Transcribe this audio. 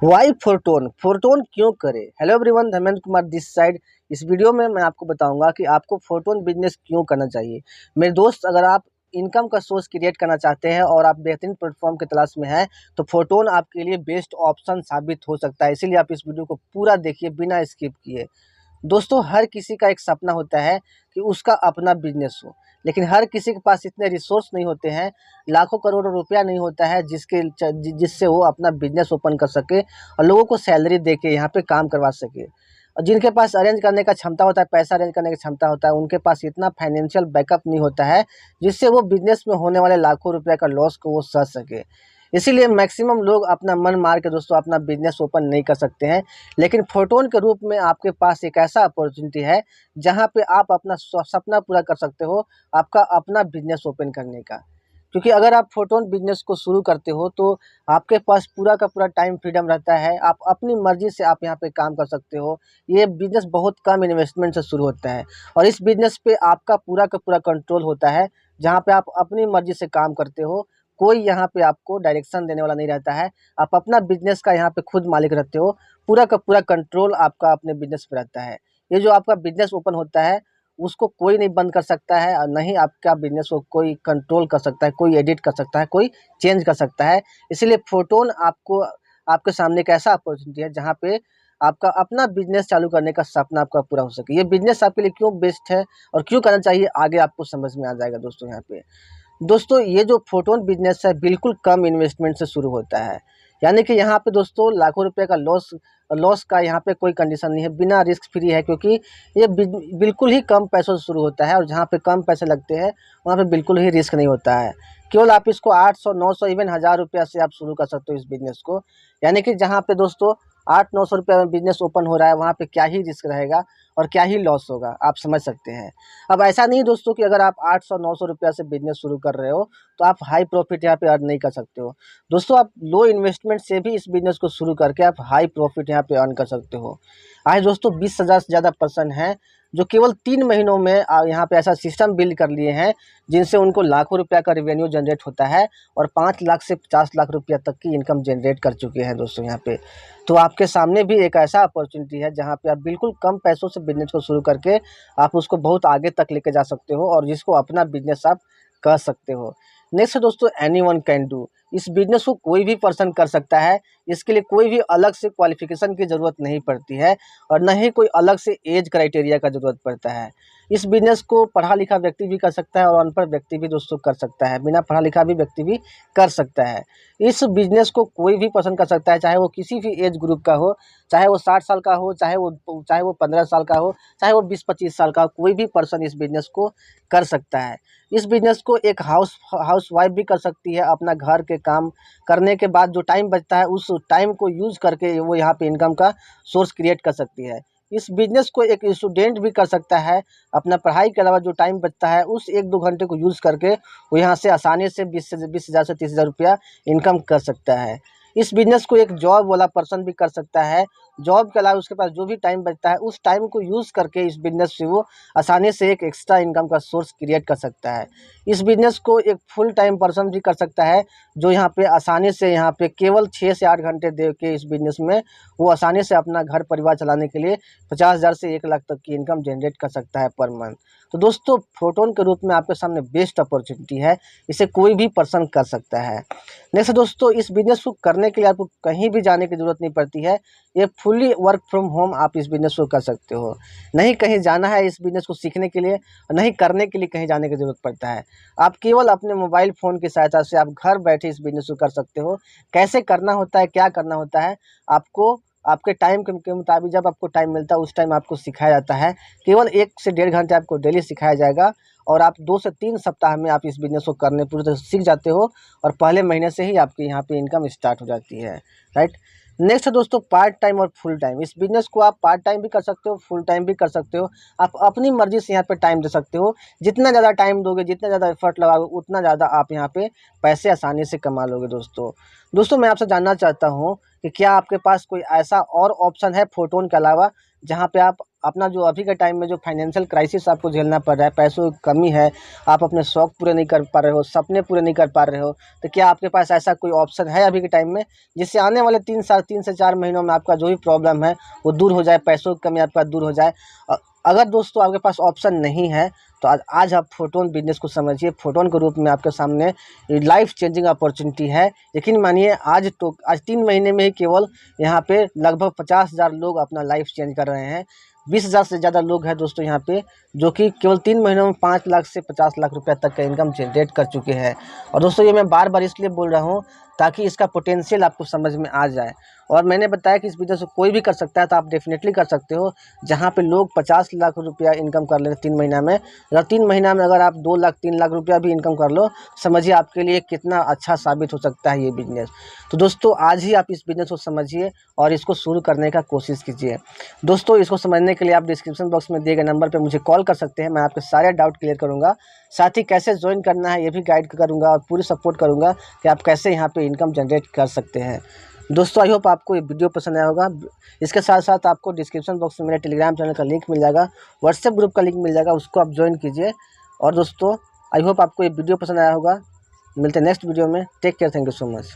Y फोरटोन फोरटोन क्यों करें। Hello everyone, Dharmendra Kumar this side. इस वीडियो में मैं आपको बताऊंगा कि आपको फोरटोन बिजनेस क्यों करना चाहिए। मेरे दोस्त, अगर आप इनकम का सोर्स क्रिएट करना चाहते हैं और आप बेहतरीन प्लेटफॉर्म की तलाश में हैं तो फोरटोन आपके लिए बेस्ट ऑप्शन साबित हो सकता है। इसीलिए आप इस वीडियो को पूरा देखिए बिना स्किप किए। दोस्तों, हर किसी का एक सपना होता है कि उसका अपना बिजनेस हो, लेकिन हर किसी के पास इतने रिसोर्स नहीं होते हैं, लाखों करोड़ों रुपया नहीं होता है जिससे वो अपना बिजनेस ओपन कर सके और लोगों को सैलरी दे के यहाँ पे काम करवा सके। और जिनके पास अरेंज करने का क्षमता होता है, पैसा अरेंज करने की क्षमता होता है, उनके पास इतना फाइनेंशियल बैकअप नहीं होता है जिससे वो बिजनेस में होने वाले लाखों रुपये का लॉस को वो सह सके। इसीलिए मैक्सिमम लोग अपना मन मार के दोस्तों अपना बिजनेस ओपन नहीं कर सकते हैं। लेकिन फोरटोन के रूप में आपके पास एक ऐसा अपॉर्चुनिटी है जहां पे आप अपना सपना पूरा कर सकते हो, आपका अपना बिजनेस ओपन करने का। क्योंकि अगर आप फोरटोन बिजनेस को शुरू करते हो तो आपके पास पूरा का पूरा टाइम फ्रीडम रहता है, आप अपनी मर्जी से आप यहाँ पे काम कर सकते हो। ये बिजनेस बहुत कम इन्वेस्टमेंट से शुरू होता है और इस बिजनेस पे आपका पूरा का पूरा कंट्रोल होता है, जहाँ पे आप अपनी मर्जी से काम करते हो। कोई यहाँ पे आपको डायरेक्शन देने वाला नहीं रहता है, आप अपना बिजनेस का यहाँ पे खुद मालिक रहते हो। पूरा का पूरा कंट्रोल आपका अपने बिजनेस पे रहता है। ये जो आपका बिजनेस ओपन होता है उसको कोई नहीं बंद कर सकता है और नहीं आपका बिजनेस को कोई कंट्रोल कर सकता है, कोई एडिट कर सकता है, कोई चेंज कर सकता है। इसलिए फोरटोन आपको आपके सामने एक ऐसा अपॉर्चुनिटी है जहाँ पे आपका अपना बिजनेस चालू करने का सपना आपका पूरा हो सके। ये बिजनेस आपके लिए क्यों बेस्ट है और क्यों करना चाहिए, आगे आपको समझ में आ जाएगा दोस्तों। यहाँ पे दोस्तों, ये जो फोरटोन बिजनेस है बिल्कुल कम इन्वेस्टमेंट से शुरू होता है। यानी कि यहाँ पे दोस्तों लाखों रुपए का लॉस लॉस का यहाँ पे कोई कंडीशन नहीं है, बिना रिस्क फ्री है। क्योंकि ये बिल्कुल ही कम पैसों से शुरू होता है और जहाँ पे कम पैसे लगते हैं वहाँ पे बिल्कुल ही रिस्क नहीं होता है। केवल आप इसको 800 900 इवन 1000 रुपया से आप शुरू कर सकते हो इस बिजनेस को। यानी कि जहाँ पे दोस्तों 800-900 रुपये में बिजनेस ओपन हो रहा है, वहाँ पे क्या ही रिस्क रहेगा और क्या ही लॉस होगा, आप समझ सकते हैं। अब ऐसा नहीं दोस्तों कि अगर आप 800-900 रुपया से बिजनेस शुरू कर रहे हो तो आप हाई प्रॉफिट यहाँ पे अर्न नहीं कर सकते हो। दोस्तों, आप लो इन्वेस्टमेंट से भी इस बिजनेस को शुरू करके आप हाई प्रॉफिट यहाँ पे अर्न कर सकते हो। आज दोस्तों 20,000 से ज़्यादा पर्सन हैं जो केवल 3 महीनों में यहाँ पे ऐसा सिस्टम बिल्ड कर लिए हैं जिनसे उनको लाखों रुपया का रेवेन्यू जनरेट होता है और 5 लाख से 50 लाख रुपया तक की इनकम जनरेट कर चुके हैं दोस्तों यहाँ पे। तो आपके सामने भी एक ऐसा अपॉर्चुनिटी है जहाँ पे आप बिल्कुल कम पैसों से बिजनेस को शुरू करके आप उसको बहुत आगे तक लेके जा सकते हो और जिसको अपना बिजनेस आप कर सकते हो। नेक्स्ट दोस्तों, एनीवन कैन डू। इस बिजनेस को कोई भी पर्सन कर सकता है। इसके लिए कोई भी अलग से क्वालिफिकेशन की ज़रूरत नहीं पड़ती है और न ही कोई अलग से एज क्राइटेरिया का ज़रूरत पड़ता है। इस बिजनेस को पढ़ा लिखा व्यक्ति भी कर सकता है और अनपढ़ व्यक्ति भी दोस्तों कर सकता है, बिना पढ़ा लिखा भी व्यक्ति भी कर सकता है। इस बिजनेस को कोई भी पर्सन कर सकता है, चाहे वो किसी भी एज ग्रुप का हो, चाहे वो 60 साल का हो, चाहे वो 15 साल का हो, चाहे वो 20-25 साल का हो, कोई भी पर्सन इस बिजनेस को कर सकता है। इस बिजनेस को एक हाउस वाइफ भी कर सकती है। अपना घर के काम करने के बाद जो टाइम बचता है उस टाइम को यूज़ करके वो यहाँ पे इनकम का सोर्स क्रिएट कर सकती है। इस बिजनेस को एक स्टूडेंट भी कर सकता है। अपना पढ़ाई के अलावा जो टाइम बचता है उस 1-2 घंटे को यूज़ करके वो यहाँ से आसानी से 20,000 से 30,000 रुपया इनकम कर सकता है। इस बिजनेस को एक जॉब वाला पर्सन भी कर सकता है। जॉब के अलावा उसके पास जो भी टाइम बचता है उस टाइम को यूज़ करके इस बिजनेस से वो आसानी से एक एक्स्ट्रा इनकम का सोर्स क्रिएट कर सकता है। इस बिजनेस को एक फुल टाइम पर्सन भी कर सकता है जो यहाँ पे आसानी से यहाँ पे केवल 6 से 8 घंटे दे के इस बिजनेस में वो आसानी से अपना घर परिवार चलाने के लिए 50,000 से 1 लाख तक की इनकम जनरेट कर सकता है पर मंथ। तो दोस्तों, फोरटोन के रूप में आपके सामने बेस्ट अपॉर्चुनिटी है, इसे कोई भी पर्सन कर सकता है। नेक्स्ट दोस्तों, इस बिजनेस को करने के लिए आपको कहीं भी जाने की ज़रूरत नहीं पड़ती है। ये फुली वर्क फ्रॉम होम आप इस बिज़नेस को कर सकते हो। नहीं कहीं जाना है इस बिज़नेस को सीखने के लिए, नहीं करने के लिए कहीं जाने की ज़रूरत पड़ता है। आप केवल अपने मोबाइल फ़ोन की सहायता से आप घर बैठे इस बिज़नेस को कर सकते हो। कैसे करना होता है, क्या करना होता है, आपको आपके टाइम के मुताबिक जब आपको टाइम मिलता है उस टाइम आपको सिखाया जाता है। केवल 1 से 1.5 घंटे आपको डेली सिखाया जाएगा और आप 2 से 3 सप्ताह में आप इस बिज़नेस को करने पूरी तरह से सीख जाते हो और पहले महीने से ही आपके यहाँ पे इनकम स्टार्ट हो जाती है, राइट। नेक्स्ट दोस्तों, पार्ट टाइम और फुल टाइम। इस बिज़नेस को आप पार्ट टाइम भी कर सकते हो, फुल टाइम भी कर सकते हो। आप अपनी मर्ज़ी से यहाँ पे टाइम दे सकते हो। जितना ज़्यादा टाइम दोगे, जितना ज़्यादा एफर्ट लगाओगे, उतना ज़्यादा आप यहाँ पे पैसे आसानी से कमा लोगे दोस्तों, मैं आपसे जानना चाहता हूँ कि क्या आपके पास कोई ऐसा और ऑप्शन है फोरटोन के अलावा जहाँ पे आप अपना जो अभी के टाइम में जो फाइनेंशियल क्राइसिस आपको झेलना पड़ रहा है, पैसों की कमी है, आप अपने शौक पूरे नहीं कर पा रहे हो, सपने पूरे नहीं कर पा रहे हो, तो क्या आपके पास ऐसा कोई ऑप्शन है अभी के टाइम में जिससे आने वाले 3 से 4 महीनों में आपका जो भी प्रॉब्लम है वो दूर हो जाए, पैसों की कमी आपका दूर हो जाए? अगर दोस्तों आपके पास ऑप्शन नहीं है तो आज आप फोटोन बिजनेस को समझिए। फोटोन के रूप में आपके सामने लाइफ चेंजिंग अपॉर्चुनिटी है। यकीन मानिए आज 3 महीने में ही केवल यहाँ पे लगभग 50,000 लोग अपना लाइफ चेंज कर रहे हैं। 20,000 से ज़्यादा लोग हैं दोस्तों यहाँ पे, जो कि केवल 3 महीनों में 5 लाख से 50 लाख रुपए तक का इनकम जनरेट कर चुके हैं। और दोस्तों ये मैं बार बार इसलिए बोल रहा हूँ ताकि इसका पोटेंशियल आपको समझ में आ जाए। और मैंने बताया कि इस बिजनेस को कोई भी कर सकता है, तो आप डेफिनेटली कर सकते हो। जहाँ पे लोग 50 लाख रुपया इनकम कर ले रहे 3 महीना में, अगर 3 महीना में अगर आप 2 लाख 3 लाख रुपया भी इनकम कर लो, समझिए आपके लिए कितना अच्छा साबित हो सकता है ये बिजनेस। तो दोस्तों आज ही आप इस बिजनेस को समझिए और इसको शुरू करने का कोशिश कीजिए। दोस्तों इसको समझने के लिए आप डिस्क्रिप्शन बॉक्स में दिए गए नंबर पर मुझे कॉल कर सकते हैं। मैं आपके सारे डाउट क्लियर करूँगा, साथ ही कैसे ज्वाइन करना है ये भी गाइड करूँगा और पूरी सपोर्ट करूँगा कि आप कैसे यहाँ पे इनकम जनरेट कर सकते हैं। दोस्तों आई होप आपको ये वीडियो पसंद आया होगा। इसके साथ साथ आपको डिस्क्रिप्शन बॉक्स में मेरे टेलीग्राम चैनल का लिंक मिल जाएगा, व्हाट्सएप ग्रुप का लिंक मिल जाएगा, उसको आप ज्वाइन कीजिए। और दोस्तों आई होप आपको ये वीडियो पसंद आया होगा। मिलते हैं नेक्स्ट वीडियो में। Take care, thank you so much.